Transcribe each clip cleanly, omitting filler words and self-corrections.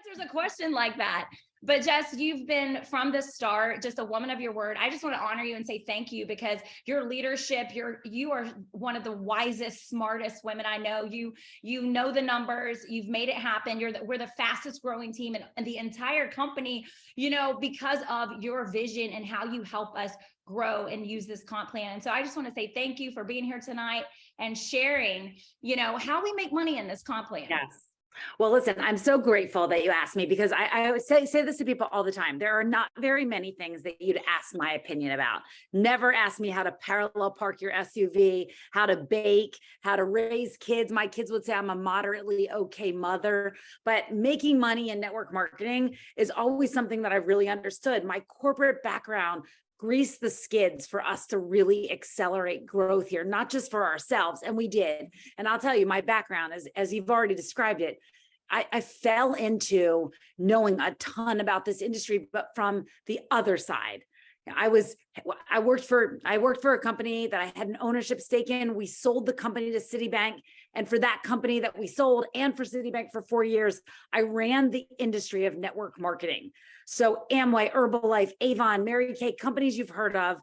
answers a question like that. But Jess, you've been from the start just a woman of your word. I just want to honor you and say thank you, because your leadership, you are one of the wisest, smartest women I know. You know the numbers, you've made it happen. We're the fastest growing team in the entire company, because of your vision and how you help us grow and use this comp plan. And so I just want to say thank you for being here tonight and sharing, how we make money in this comp plan. Yes. Well, listen, I'm so grateful that you asked me, because I always say this to people all the time. There are not very many things that you'd ask my opinion about. Never ask me how to parallel park your SUV, how to bake, how to raise kids. My kids would say I'm a moderately okay mother, but making money in network marketing is always something that I've really understood. My corporate background grease the skids for us to really accelerate growth here, not just for ourselves. And we did. And I'll tell you, my background, as you've already described it, I fell into knowing a ton about this industry, but from the other side. I worked for a company that I had an ownership stake in. We sold the company to Citibank. And for that company that we sold, and for Citibank for 4 years, I ran the industry of network marketing. So Amway, Herbalife, Avon, Mary Kay, companies you've heard of,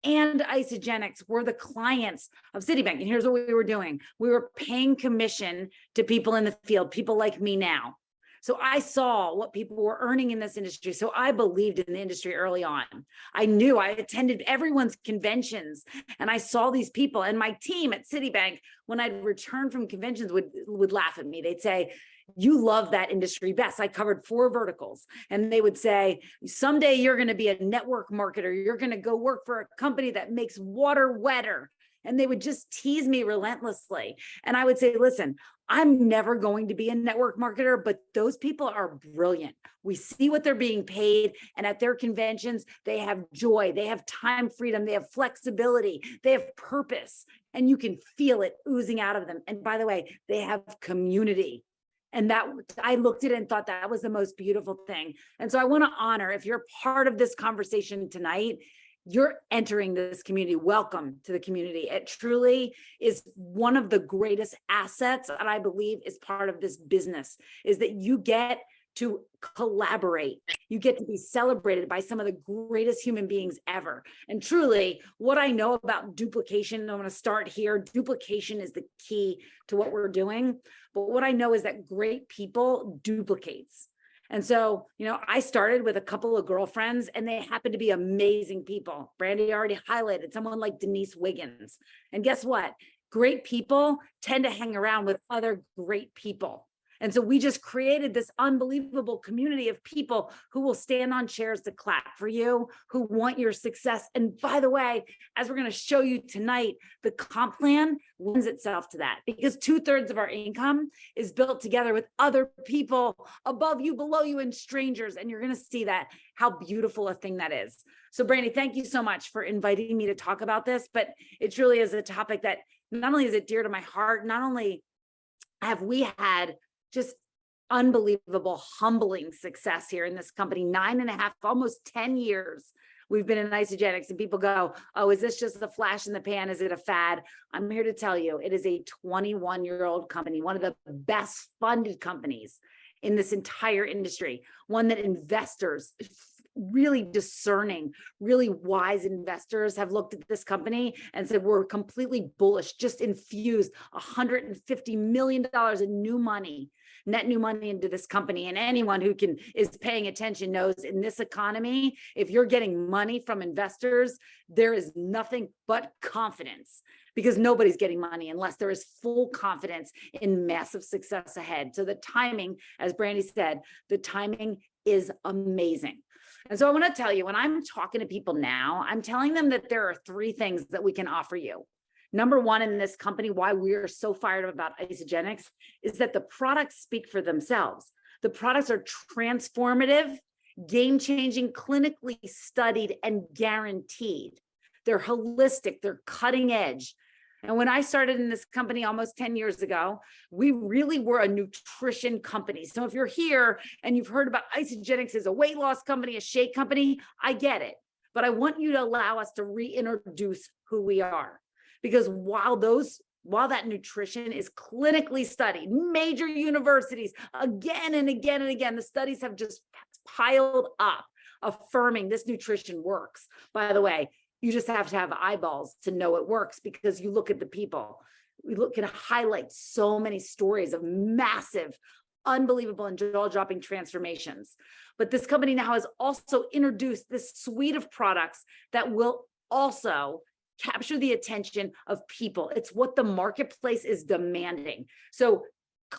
and Isagenix were the clients of Citibank. And here's what we were doing. We were paying commission to people in the field, people like me now. So I saw what people were earning in this industry. So I believed in the industry early on. I knew, I attended everyone's conventions, and I saw these people. And my team at Citibank, when I'd return from conventions, would laugh at me. They'd say, "You love that industry best." I covered 4 verticals. And they would say, "Someday you're going to be a network marketer. You're going to go work for a company that makes water wetter." And they would just tease me relentlessly. And I would say, "Listen, I'm never going to be a network marketer, but those people are brilliant. We see what they're being paid. And at their conventions, they have joy, they have time freedom, they have flexibility, they have purpose, and you can feel it oozing out of them. And by the way, they have community." And that, I looked at it and thought that was the most beautiful thing. And so I want to honor, if you're part of this conversation tonight, you're entering this community. Welcome to the community. It truly is one of the greatest assets that I believe is part of this business, is that you get to collaborate. You get to be celebrated by some of the greatest human beings ever. And truly, what I know about duplication, and I'm going to start here, duplication is the key to what we're doing. But what I know is that great people duplicates. And so, I started with a couple of girlfriends, and they happen to be amazing people. Brandy already highlighted someone like Denise Wiggins. And guess what? Great people tend to hang around with other great people. And so we just created this unbelievable community of people who will stand on chairs to clap for you, who want your success. And by the way, as we're going to show you tonight, the comp plan lends itself to that, because 2/3 of our income is built together with other people above you, below you, and strangers. And you're going to see that, how beautiful a thing that is. So Brandy, thank you so much for inviting me to talk about this, but it truly is a topic that not only is it dear to my heart, not only have we had just unbelievable, humbling success here in this company, 9.5, almost 10 years we've been in Isagenix, and people go, "Oh, is this just a flash in the pan? Is it a fad?" I'm here to tell you, it is a 21-year-old company, one of the best funded companies in this entire industry, one that investors, really discerning, really wise investors, have looked at this company and said, "We're completely bullish." Just infused $150 million in new money, net new money into this company. And anyone who is paying attention knows, in this economy, if you're getting money from investors, there is nothing but confidence, because nobody's getting money unless there is full confidence in massive success ahead. So the timing, as Brandy said, the timing is amazing. And so I want to tell you, when I'm talking to people now, I'm telling them that there are 3 things that we can offer you. Number one, in this company, why we are so fired up about Isagenix, is that the products speak for themselves. The products are transformative, game-changing, clinically studied, and guaranteed. They're holistic, they're cutting edge. And when I started in this company almost 10 years ago, we really were a nutrition company. So if you're here and you've heard about Isagenix as a weight loss company, a shake company, I get it. But I want you to allow us to reintroduce who we are. Because while those while that nutrition is clinically studied, major universities, again and again and again, the studies have just piled up affirming this nutrition works. By the way, you just have to have eyeballs to know it works, because you look at the people. We can highlight so many stories of massive, unbelievable, and jaw-dropping transformations. But this company now has also introduced this suite of products that will also capture the attention of people. It's what the marketplace is demanding. So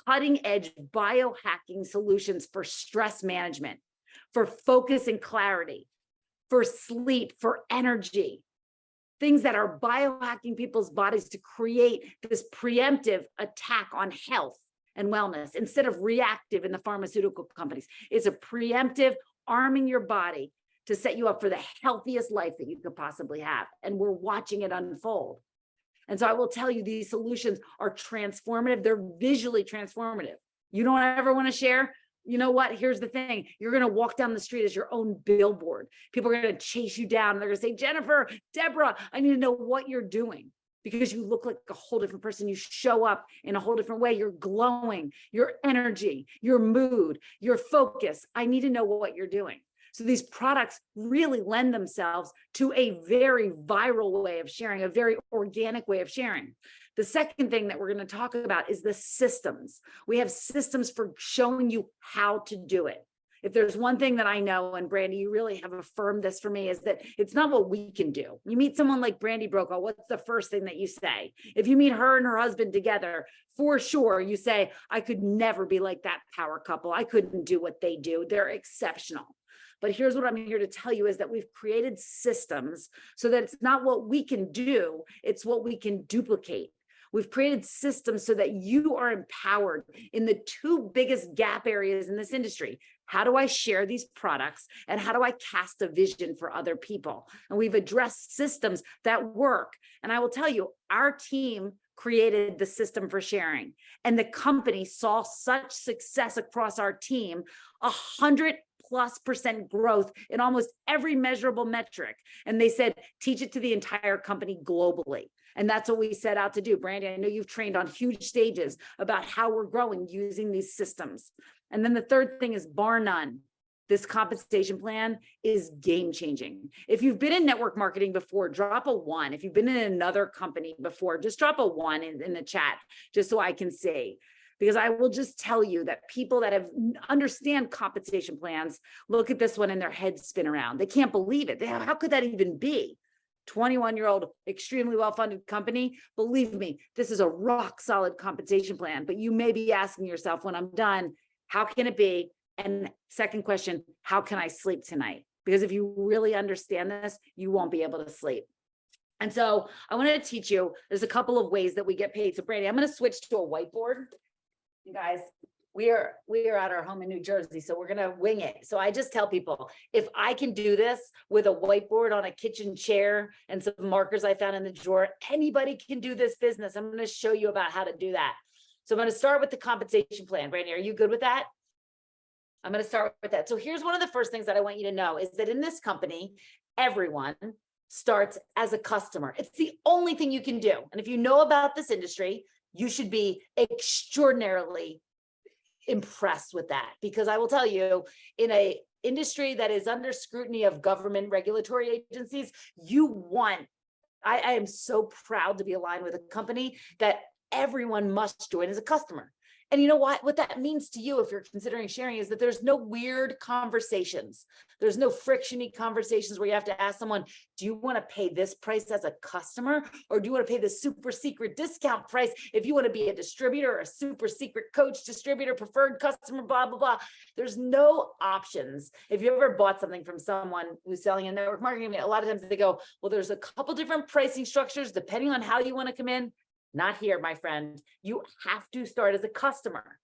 cutting edge biohacking solutions for stress management, for focus and clarity, for sleep, for energy, things that are biohacking people's bodies to create this preemptive attack on health and wellness instead of reactive in the pharmaceutical companies. It's a preemptive, arming your body to set you up for the healthiest life that you could possibly have. And we're watching it unfold. And so I will tell you, these solutions are transformative. They're visually transformative. You don't ever want to share? You know what? Here's the thing. You're going to walk down the street as your own billboard. People are going to chase you down. And they're going to say, Jennifer, Deborah, I need to know what you're doing, because you look like a whole different person. You show up in a whole different way. You're glowing, your energy, your mood, your focus. I need to know what you're doing. So these products really lend themselves to a very viral way of sharing, a very organic way of sharing. The second thing that we're going to talk about is the systems. We have systems for showing you how to do it. If there's one thing that I know, and Brandy, you really have affirmed this for me, is that it's not what we can do. You meet someone like Brandy Brokaw, what's the first thing that you say? If you meet her and her husband together, for sure, you say, I could never be like that power couple. I couldn't do what they do. They're exceptional. But here's what I'm here to tell you is that we've created systems so that it's not what we can do, it's what we can duplicate. We've created systems so that you are empowered in the two biggest gap areas in this industry. How do I share these products, and how do I cast a vision for other people? And we've addressed systems that work. And I will tell you, our team created the system for sharing, and the company saw such success across our team, 100+% growth in almost every measurable metric. And they said, teach it to the entire company globally. And that's what we set out to do. Brandy, I know you've trained on huge stages about how we're growing using these systems. And then the third thing is, bar none, this compensation plan is game changing. If you've been in network marketing before, drop a 1. If you've been in another company before, just drop a 1 in the chat, just so I can see. Because I will just tell you that people that understand compensation plans look at this one and their heads spin around. They can't believe it. How could that even be? 21-year-old, extremely well-funded company. Believe me, this is a rock solid compensation plan. But you may be asking yourself when I'm done, how can it be? And second question, how can I sleep tonight? Because if you really understand this, you won't be able to sleep. And so I wanted to teach you, there's a couple of ways that we get paid. So Brandy, I'm going to switch to a whiteboard. You guys, we are at our home in New Jersey, so we're going to wing it. So I just tell people, if I can do this with a whiteboard on a kitchen chair and some markers I found in the drawer, anybody can do this business. I'm going to show you about how to do that. So I'm going to start with the compensation plan. Brandy, are you good with that? I'm going to start with that. So here's one of the first things that I want you to know is that in this company, everyone starts as a customer. It's the only thing you can do. And if you know about this industry, you should be extraordinarily impressed with that, because I will tell you, in a industry that is under scrutiny of government regulatory agencies, I am so proud to be aligned with a company that everyone must join as a customer. And you know what that means to you, if you're considering sharing, is that there's no weird conversations. There's no frictiony conversations where you have to ask someone, do you want to pay this price as a customer? Or do you want to pay the super secret discount price if you want to be a distributor, a super secret coach, distributor, preferred customer, blah, blah, blah. There's no options. If you ever bought something from someone who's selling in network marketing, a lot of times they go, well, there's a couple different pricing structures depending on how you want to come in. Not here, my friend. You have to start as a customer.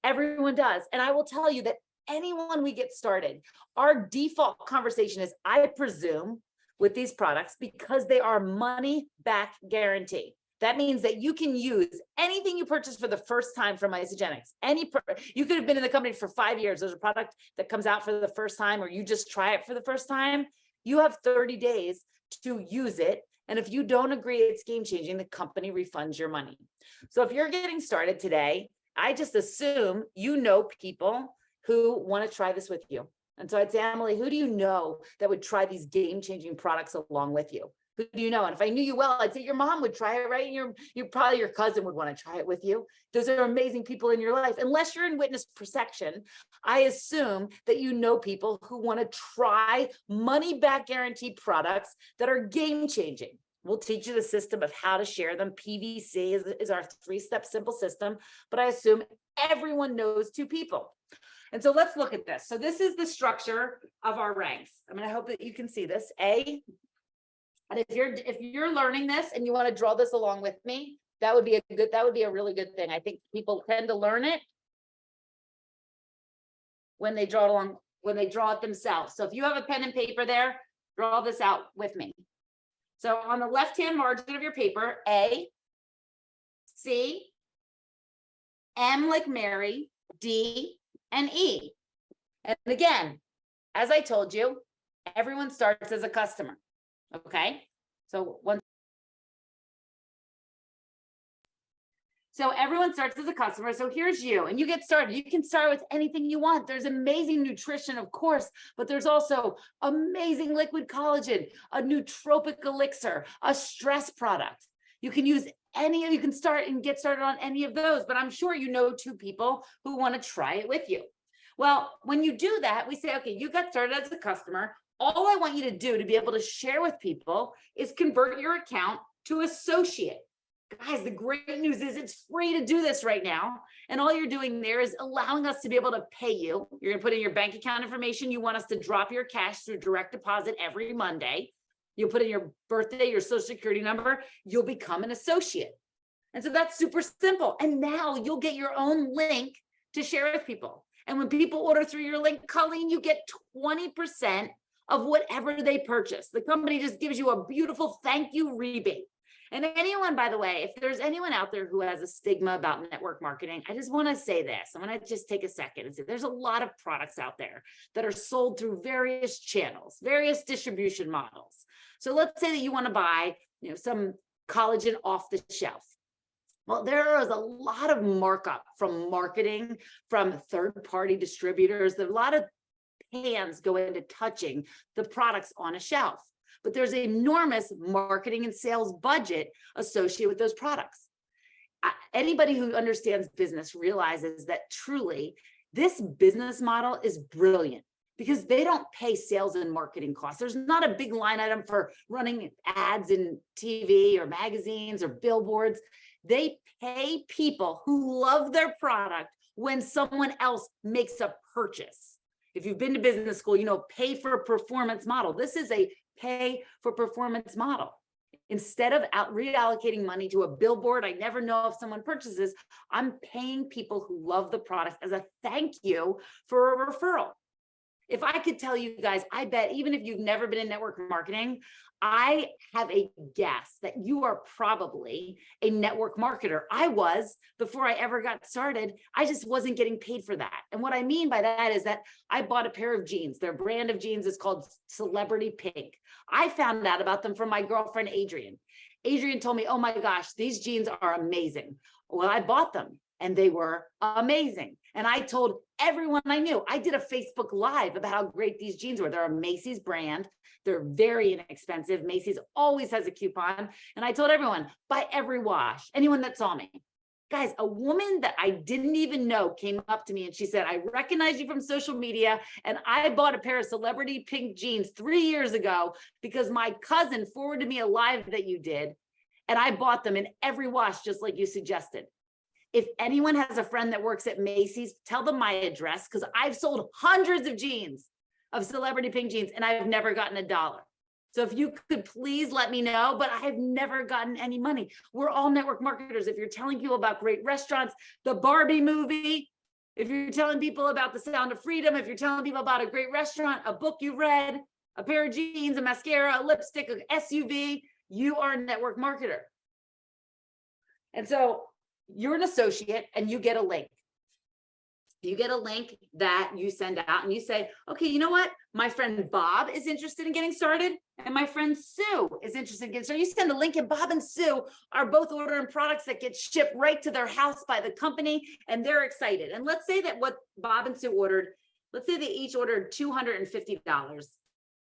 Everyone does. And I will tell you that anyone we get started, our default conversation is, I presume, with these products, because they are money back guarantee. That means that you can use anything you purchase for the first time from Isagenix. You could have been in the company for 5 years. There's a product that comes out for the first time, or you just try it for the first time. You have 30 days to use it And if you don't agree it's game changing, the company refunds your money. So if you're getting started today, I just assume you know people who want to try this with you. And so I'd say, Emily, who do you know that would try these game changing products along with you? Who do you know? And if I knew you well, I'd say your mom would try it, right? You probably your cousin would want to try it with you. Those are amazing people in your life. Unless you're in witness protection, I assume that you know people who want to try money back guarantee products that are game changing. We'll teach you the system of how to share them. PVC is our 3-step simple system, but I assume everyone knows 2 people. And so let's look at this. So this is the structure of our ranks. I'm going to hope that you can see this. A. And if you're learning this and you want to draw this along with me, that would be a really good thing. I think people tend to learn it when they draw it themselves. So if you have a pen and paper there, draw this out with me. So on the left-hand margin of your paper, A, C, M like Mary, D, and E. And again, as I told you, everyone starts as a customer. Okay, so everyone starts as a customer. So here's you, and you get started. You can start with anything you want. There's amazing nutrition, of course, but there's also amazing liquid collagen, a nootropic elixir, a stress product. You can use you can start and get started on any of those, but I'm sure you know 2 people who want to try it with you. Well, when you do that, we say, okay, you got started as a customer. All I want you to do to be able to share with people is convert your account to associate. Guys, the great news is it's free to do this right now. And all you're doing there is allowing us to be able to pay you. You're going to put in your bank account information. You want us to drop your cash through direct deposit every Monday. You'll put in your birthday, your social security number. You'll become an associate. And so that's super simple. And now you'll get your own link to share with people. And when people order through your link, Colleen, you get 20% of whatever they purchase. The company just gives you a beautiful thank you rebate. And anyone, by the way, if there's anyone out there who has a stigma about network marketing, I just want to say this. I'm going to just take a second and say there's a lot of products out there that are sold through various channels, various distribution models. So let's say that you want to buy, some collagen off the shelf. Well, there is a lot of markup from marketing, from third-party distributors. There's a lot of hands go into touching the products on a shelf, but there's an enormous marketing and sales budget associated with those products. Anybody who understands business realizes that truly this business model is brilliant because they don't pay sales and marketing costs. There's not a big line item for running ads in TV or magazines or billboards. They pay people who love their product when someone else makes a purchase. If you've been to business school, pay for performance model. This is a pay for performance model. Instead of reallocating money to a billboard, I never know if someone purchases, I'm paying people who love the product as a thank you for a referral. If I could tell you guys, I bet even if you've never been in network marketing, I have a guess that you are probably a network marketer. I was before I ever got started. I just wasn't getting paid for that. And what I mean by that is that I bought a pair of jeans. Their brand of jeans is called Celebrity Pink. I found out about them from my girlfriend, Adrienne. Adrienne told me, oh my gosh, these jeans are amazing. Well, I bought them and they were amazing. And I told everyone I knew. I did a Facebook Live about how great these jeans were. They're a Macy's brand. They're very inexpensive. Macy's always has a coupon. And I told everyone, buy every wash, anyone that saw me. Guys, a woman that I didn't even know came up to me and she said, I recognize you from social media and I bought a pair of Celebrity Pink jeans 3 years ago because my cousin forwarded me a live that you did and I bought them in every wash just like you suggested. If anyone has a friend that works at Macy's, tell them my address because I've sold hundreds of jeans of Celebrity Pink jeans and I've never gotten $1. So if you could please let me know, but I've never gotten any money. We're all network marketers. If you're telling people about great restaurants, the Barbie movie, if you're telling people about The Sound of Freedom, if you're telling people about a great restaurant, a book you read, a pair of jeans, a mascara, a lipstick, an SUV, you are a network marketer. And so you're an associate and you get a link. You get a link that you send out and you say, okay, you know what? My friend Bob is interested in getting started And my friend Sue is interested in, so you send the link, and Bob and Sue are both ordering products that get shipped right to their house by the company, and they're excited. And let's say that what Bob and Sue ordered, let's say they each ordered $250,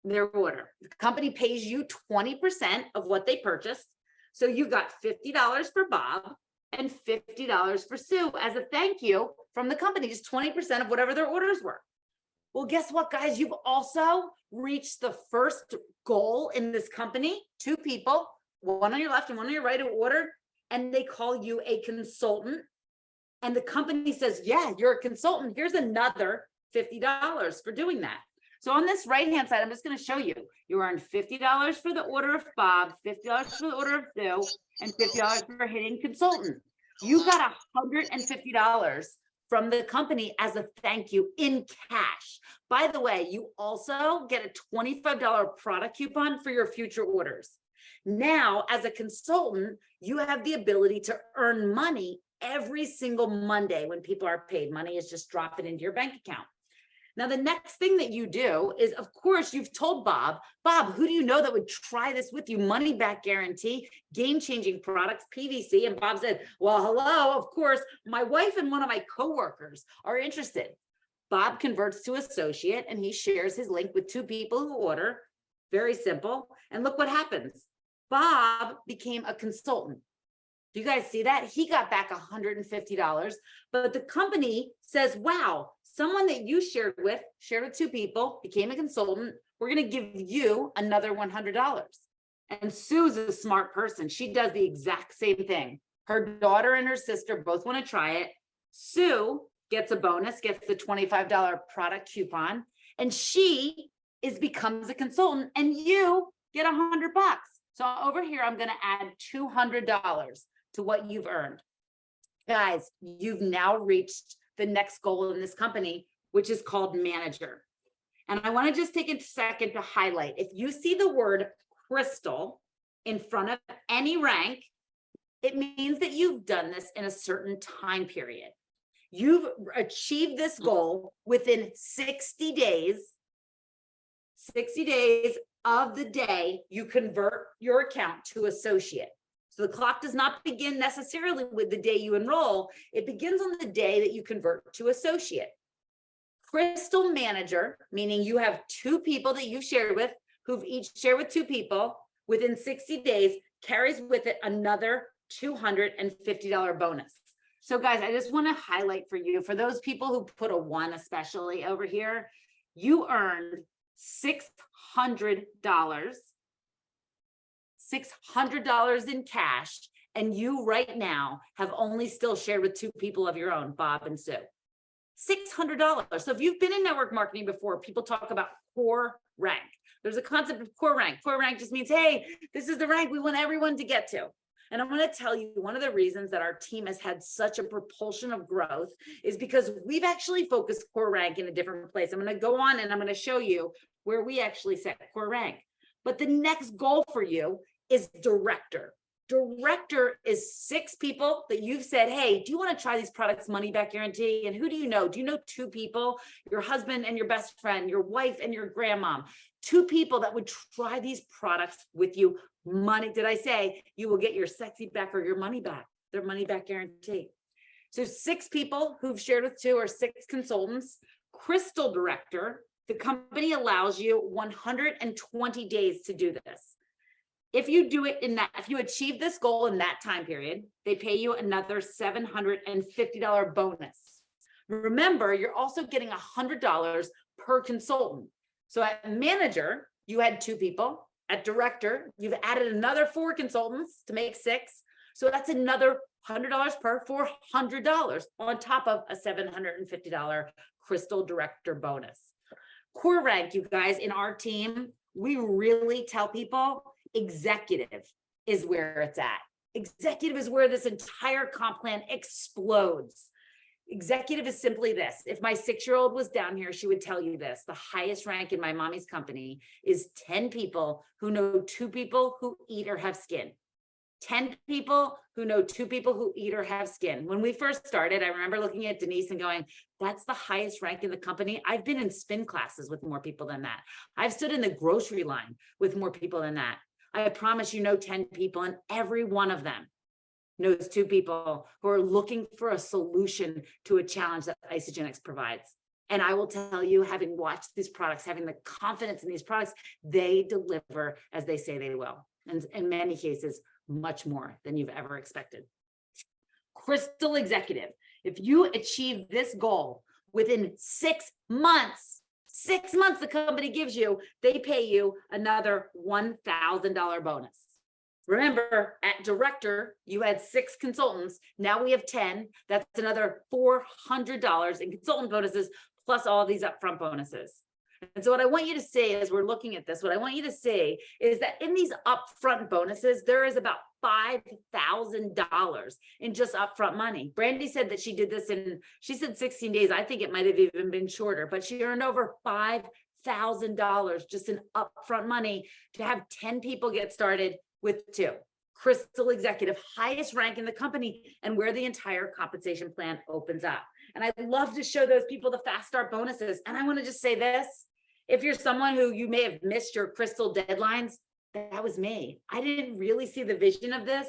their order. The company pays you 20% of what they purchased. So you got $50 for Bob and $50 for Sue as a thank you from the company, just 20% of whatever their orders were. Well, guess what, guys? You've also reached the first goal in this company. 2 people, one on your left and one on your right, who ordered, and they call you a consultant. And the company says, yeah, you're a consultant. Here's another $50 for doing that. So on this right-hand side, I'm just going to show you. You earned $50 for the order of Bob, $50 for the order of Sue, and $50 for hitting consultant. You got $150 from the company as a thank you in cash. By the way, you also get a $25 product coupon for your future orders. Now, as a consultant, you have the ability to earn money every single Monday when people are paid. Money is just dropping into your bank account. Now, the next thing that you do is, of course, you've told Bob, who do you know that would try this with you? Money back guarantee, game-changing products, PVC. And Bob said, well, hello, of course, my wife and one of my coworkers are interested. Bob converts to associate, and he shares his link with 2 people who order. Very simple. And look what happens. Bob became a consultant. Do you guys see that? He got back $150, but the company says, wow, someone that you shared with 2 people, became a consultant. We're going to give you another $100. And Sue's a smart person. She does the exact same thing. Her daughter and her sister both want to try it. Sue gets a bonus, gets the $25 product coupon, and she becomes a consultant, and you get $100. So over here, I'm going to add $200 to what you've earned. Guys, you've now reached the next goal in this company, which is called manager. And I want to just take a second to highlight, if you see the word crystal in front of any rank, it means that you've done this in a certain time period. You've achieved this goal within 60 days of the day you convert your account to associate. So the clock does not begin necessarily with the day you enroll. It begins on the day that you convert to associate. Crystal manager, meaning you have 2 people that you've shared with, who've each shared with 2 people within 60 days, carries with it another $250 bonus. So guys, I just want to highlight for you, for those people who put a 1 especially over here, you earned $600 in cash, and you right now have only still shared with 2 people of your own, Bob and Sue. $600. So if you've been in network marketing before, people talk about core rank. There's a concept of core rank. Core rank just means, hey, this is the rank we want everyone to get to. And I'm going to tell you, one of the reasons that our team has had such a propulsion of growth is because we've actually focused core rank in a different place. I'm going to go on and I'm going to show you where we actually set core rank. But the next goal for you is director. Director is 6 people that you've said, hey, do you want to try these products, money back guarantee? And who do you know? Do you know 2 people, your husband and your best friend, your wife and your grandmom, 2 people that would try these products with you? Money, did I say you will get your sexy back or your money back, their money back guarantee. So 6 people who've shared with 2 or 6 consultants. Crystal director, the company allows you 120 days to do this. If you do it in that, if you achieve this goal in that time period, they pay you another $750 bonus. Remember, you're also getting $100 per consultant. So at manager, you had 2 people. At director, you've added another 4 consultants to make 6. So that's another $100 per, $400 on top of a $750 crystal director bonus. Core rank, you guys, in our team, we really tell people executive is where it's at. Executive is where this entire comp plan explodes. Executive is simply this. If my 6-year-old was down here, she would tell you this. The highest rank in my mommy's company is 10 people who know 2 people who eat or have skin. 10 people who know 2 people who eat or have skin. When we first started, I remember looking at Denise and going, that's the highest rank in the company. I've been in spin classes with more people than that. I've stood in the grocery line with more people than that. I promise you know 10 people, and every one of them knows 2 people who are looking for a solution to a challenge that Isagenix provides. And I will tell you, having watched these products, having the confidence in these products, they deliver as they say they will. And in many cases, much more than you've ever expected. Crystal Executive, if you achieve this goal within 6 months, 6 months the company gives you, they pay you another $1,000 bonus. Remember, at director, you had 6 consultants. Now we have 10. That's another $400 in consultant bonuses, plus all of these upfront bonuses. And so what I want you to say as we're looking at this, what I want you to say is that in these upfront bonuses, there is about $5,000 in just upfront money. Brandy said that she did this she said 16 days. I think it might have even been shorter, but she earned over $5,000 just in upfront money to have 10 people get started with 2. Crystal Executive, highest rank in the company, and where the entire compensation plan opens up. And I'd love to show those people the fast start bonuses. And I want to just say this, if you're someone who you may have missed your Crystal deadlines, that was me. I didn't really see the vision of this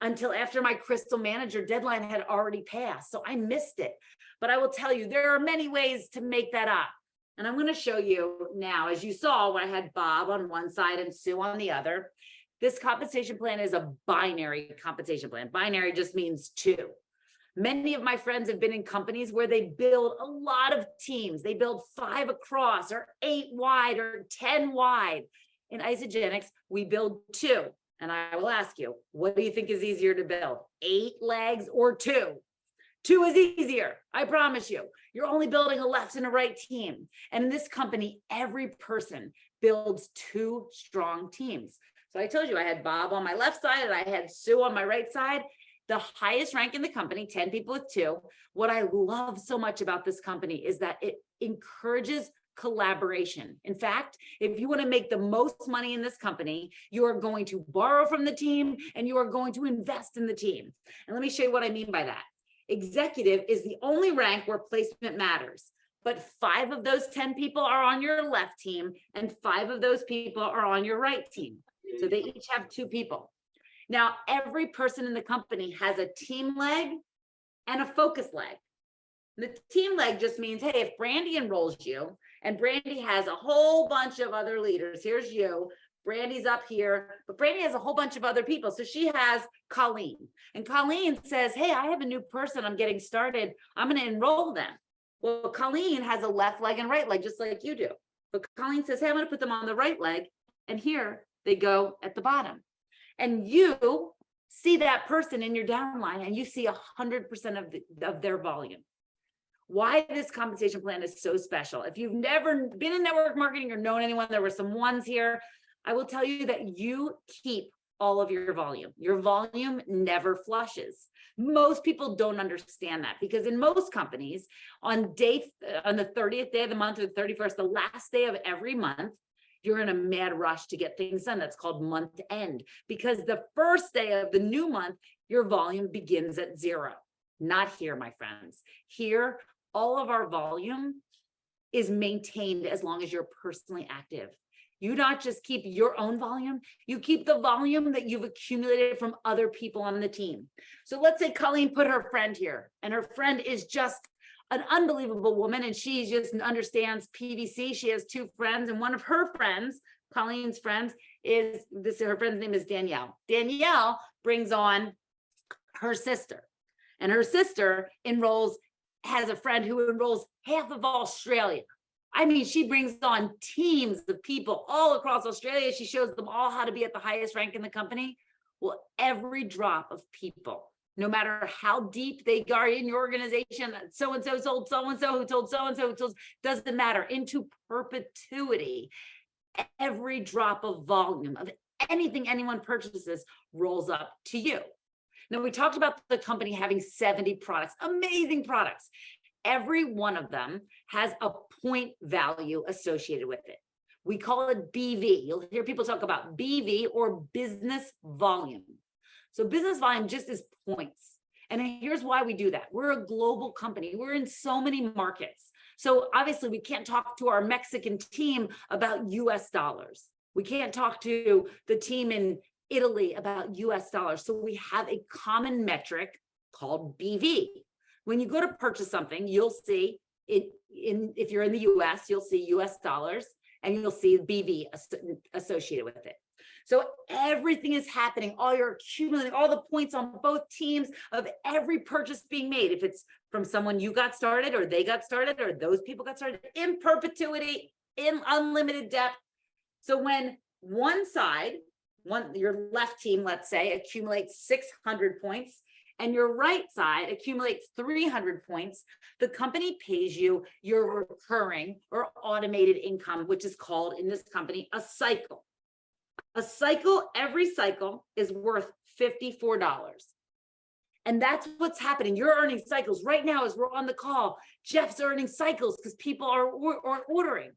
until after my Crystal manager deadline had already passed. So I missed it. But I will tell you, there are many ways to make that up. And I'm going to show you now, as you saw, when I had Bob on one side and Sue on the other. This compensation plan is a binary compensation plan. Binary just means 2. Many of my friends have been in companies where they build a lot of teams. They build 5 across or 8 wide or 10 wide. In Isagenix, we build 2. And I will ask you, what do you think is easier to build? 8 legs or 2? 2 is easier, I promise you. You're only building a left and a right team. And in this company, every person builds 2 strong teams. So I told you I had Bob on my left side and I had Sue on my right side. The highest rank in the company, 10 people with 2. What I love so much about this company is that it encourages collaboration. In fact, if you want to make the most money in this company, you are going to borrow from the team and you are going to invest in the team. And let me show you what I mean by that. Executive is the only rank where placement matters. But 5 of those 10 people are on your left team and 5 of those people are on your right team. So they each have 2 people. Now, every person in the company has a team leg and a focus leg. The team leg just means, hey, if Brandy enrolls you and Brandy has a whole bunch of other leaders, here's you, Brandy's up here, but Brandy has a whole bunch of other people. So she has Colleen, and Colleen says, hey, I have a new person. I'm getting started. I'm going to enroll them. Well, Colleen has a left leg and right leg, just like you do. But Colleen says, hey, I'm going to put them on the right leg. And here they go at the bottom. And you see that person in your downline and you see 100% of their volume. Why this compensation plan is so special. If you've never been in network marketing or known anyone, there were some ones here. I will tell you that you keep all of your volume. Your volume never flushes. Most people don't understand that because in most companies on the 30th day of the month or the 31st, the last day of every month, you're in a mad rush to get things done. That's called month end, because the first day of the new month, your volume begins at 0. Not here, my friends. Here, all of our volume is maintained as long as you're personally active. You not just keep your own volume, you keep the volume that you've accumulated from other people on the team. So let's say Colleen put her friend here, and her friend is just an unbelievable woman, and she just understands PDC. She has 2 friends, and one of her friends, Colleen's friends, her friend's name is Danielle. Danielle brings on her sister, and her sister has a friend who enrolls half of Australia. I mean, she brings on teams of people all across Australia. She shows them all how to be at the highest rank in the company. Well, every drop of people, no matter how deep they are in your organization, so-and-so told so-and-so who told so-and-so who told, doesn't matter, into perpetuity. Every drop of volume of anything anyone purchases rolls up to you. Now, we talked about the company having 70 products, amazing products. Every one of them has a point value associated with it. We call it BV. You'll hear people talk about BV, or business volume. So business volume just is points. And here's why we do that. We're a global company. We're in so many markets. So obviously we can't talk to our Mexican team about US dollars. We can't talk to the team in Italy about US dollars. So we have a common metric called BV. When you go to purchase something, you'll see it if you're in the US, you'll see US dollars and you'll see BV associated with it. So everything is happening, all you're accumulating, all the points on both teams of every purchase being made. If it's from someone you got started or they got started or those people got started in perpetuity, in unlimited depth. So when your left team, let's say, accumulates 600 points and your right side accumulates 300 points, the company pays you your recurring or automated income, which is called in this company a cycle. A cycle, every cycle is worth $54. And that's what's happening. You're earning cycles right now as we're on the call. Jeff's earning cycles because people are ordering.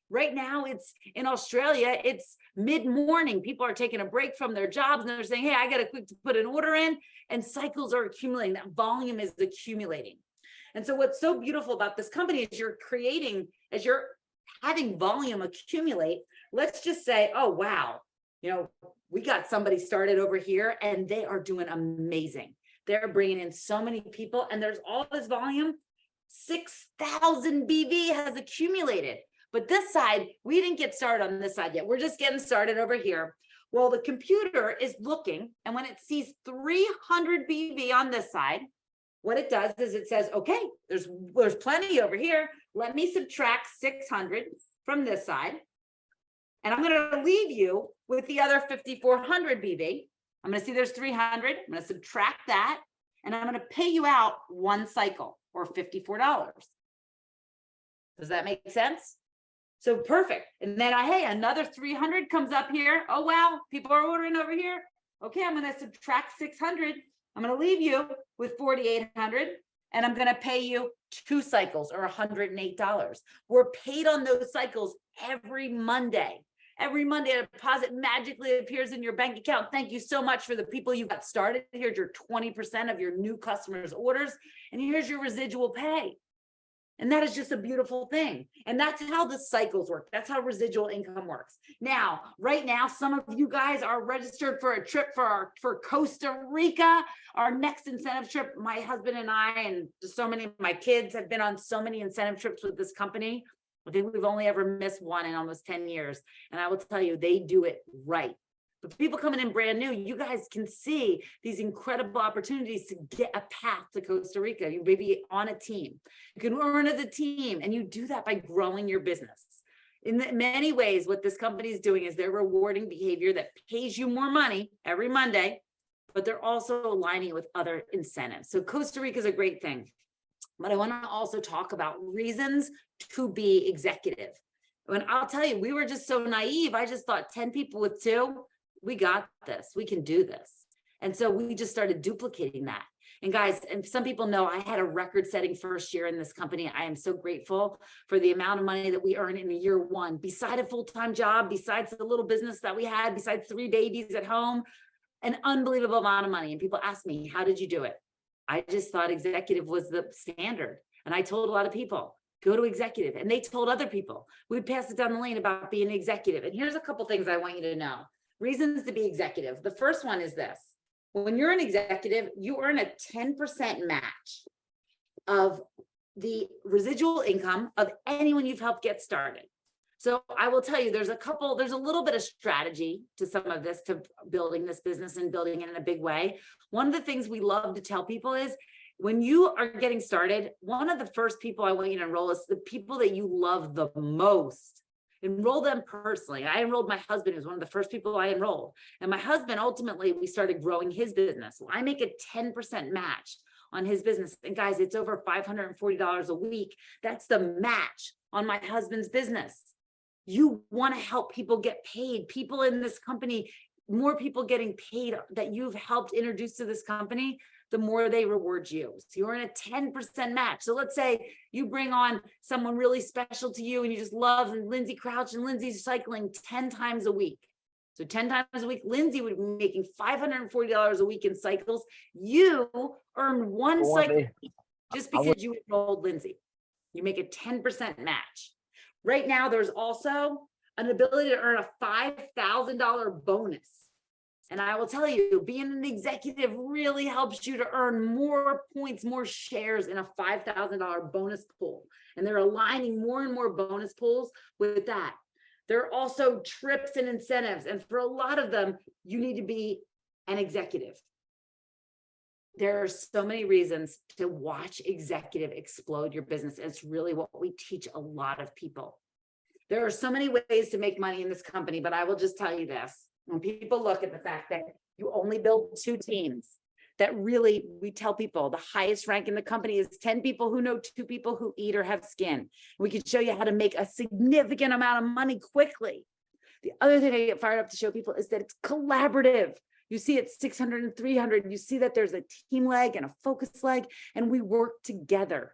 Right now, it's in Australia, it's mid-morning. People are taking a break from their jobs and they're saying, hey, I got to quick to put an order in, and cycles are accumulating. That volume is accumulating. And so what's so beautiful about this company is you're creating, as you're having volume accumulate, let's just say, oh, wow, we got somebody started over here and they are doing amazing. They're bringing in so many people and there's all this volume. 6,000 BV has accumulated. But this side, we didn't get started on this side yet. We're just getting started over here. Well, the computer is looking, and when it sees 300 BV on this side, what it does is it says, okay, there's plenty over here. Let me subtract 600 from this side. And I'm going to leave you with the other 5,400 BV. I'm going to see there's 300. I'm going to subtract that, and I'm going to pay you out one cycle or $54. Does that make sense? So perfect. And then hey, another 300 comes up here. Oh, wow, people are ordering over here. Okay, I'm going to subtract 600. I'm going to leave you with 4,800, and I'm going to pay you two cycles or $108. We're paid on those cycles every Monday. Every Monday, a deposit magically appears in your bank account. Thank you so much for the people you got started. Here's your 20% of your new customers' orders, and here's your residual pay. And that is just a beautiful thing. And that's how the cycles work. That's how residual income works. Now, right now, some of you guys are registered for a trip for Costa Rica. Our next incentive trip, my husband and I, and so many of my kids have been on so many incentive trips with this company. I think we've only ever missed one in almost 10 years. And I will tell you, they do it right. But people coming in brand new, you guys can see these incredible opportunities to get a path to Costa Rica. You may be on a team. You can earn as a team, and you do that by growing your business. In many ways, what this company is doing is they're rewarding behavior that pays you more money every Monday, but they're also aligning it with other incentives. So Costa Rica is a great thing. But I want to also talk about reasons to be executive. And I'll tell you, we were just so naive. I just thought 10 people with two, we got this, we can do this. And so we just started duplicating that. And guys, and some people know I had a record-setting first year in this company. I am so grateful for the amount of money that we earned in year one, beside a full-time job, besides the little business that we had, besides 3 babies at home, an unbelievable amount of money. And people ask me, how did you do it? I just thought executive was the standard. And I told a lot of people, go to executive. And they told other people, we'd pass it down the lane about being an executive. And here's a couple things I want you to know. Reasons to be executive. The first one is this. When you're an executive, you earn a 10% match of the residual income of anyone you've helped get started. So I will tell you, there's a little bit of strategy to some of this, to building this business and building it in a big way. One of the things we love to tell people is when you are getting started, one of the first people I want you to enroll is the people that you love the most. Enroll them personally. I enrolled my husband, who was one of the first people I enrolled. And my husband, ultimately, we started growing his business. Well, I make a 10% match on his business. And guys, it's over $540 a week. That's the match on my husband's business. You want to help people get paid. People in this company, more people getting paid that you've helped introduce to this company, the more they reward you. So you're in a 10% match. So let's say you bring on someone really special to you and you just love Lindsay Crouch, and Lindsay's cycling 10 times a week. So 10 times a week, Lindsay would be making $540 a week in cycles. You earn one Don't want cycle me. just I would- because you enrolled Lindsay. You make a 10% match. Right now, there's also an ability to earn a $5,000 bonus. And I will tell you, being an executive really helps you to earn more points, more shares in a $5,000 bonus pool. And they're aligning more and more bonus pools with that. There are also trips and incentives. And for a lot of them, you need to be an executive. There are so many reasons to watch executive explode your business. It's really what we teach a lot of people. There are so many ways to make money in this company, but I will just tell you this. When people look at the fact that you only build 2 teams, that really, we tell people the highest rank in the company is 10 people who know 2 people who eat or have skin. We can show you how to make a significant amount of money quickly. The other thing I get fired up to show people is that it's collaborative. You see it's 600 and 300. You see that there's a team leg and a focus leg, and we work together.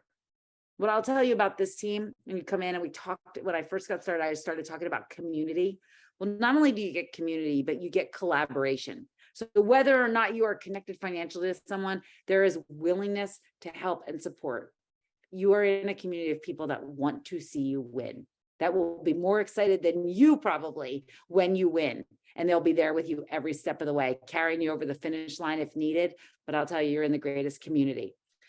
What I'll tell you about this team, and we come in and we talked, when I first got started, I started talking about community. Well, not only do you get community, but you get collaboration. So whether or not you are connected financially to someone, there is willingness to help and support. You are in a community of people that want to see you win, that will be more excited than you probably when you win. And they'll be there with you every step of the way, carrying you over the finish line if needed. But I'll tell you, you're in the greatest community.